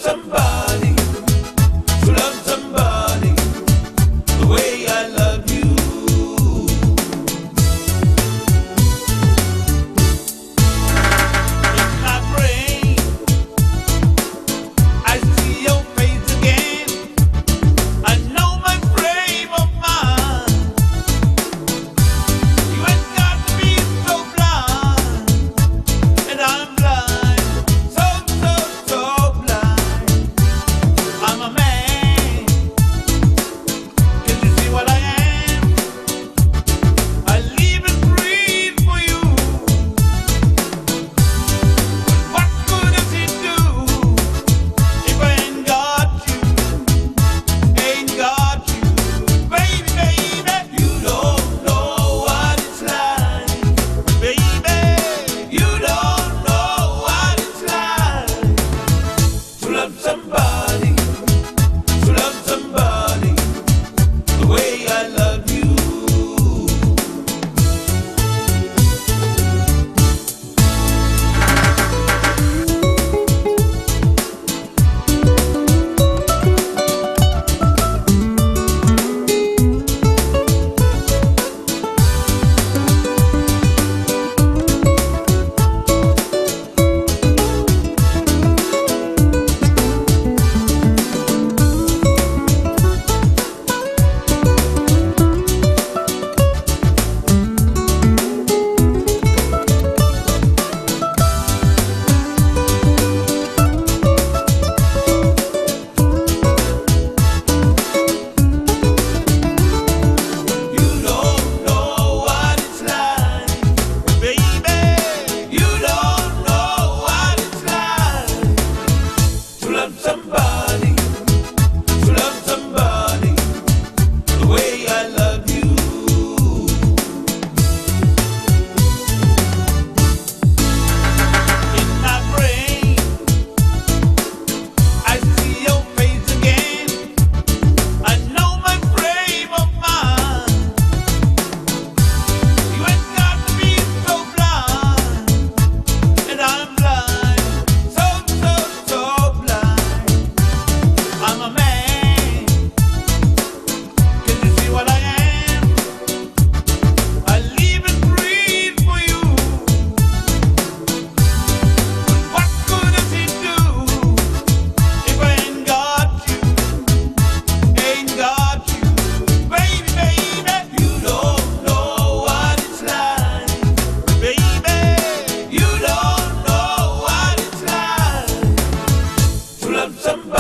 somebody, to love somebody the way I love you. In my brain, I see your face again. I know my frame of mind. You ain't got to be so blind, and I'm blind, so blind. I'm a man. Can you see what I am? I live and breathe for you. What good does it do if I ain't got you? Ain't got you, baby, baby. You don't know what it's like, baby. You don't know what it's like to love somebody, the way I love you. You don't know what it's like, baby. You don't know what it's like to love somebody, the way I love you. In my brain, I see your face again. I know my frame of mind. You ain't got to be so blind, and I'm blind, so blind. I'm a man. Can you see what I am? I live and breathe for you. What good does it do if I ain't got you? Ain't got you, baby, baby. You don't know what it's like, baby. You don't know what it's like to love somebody.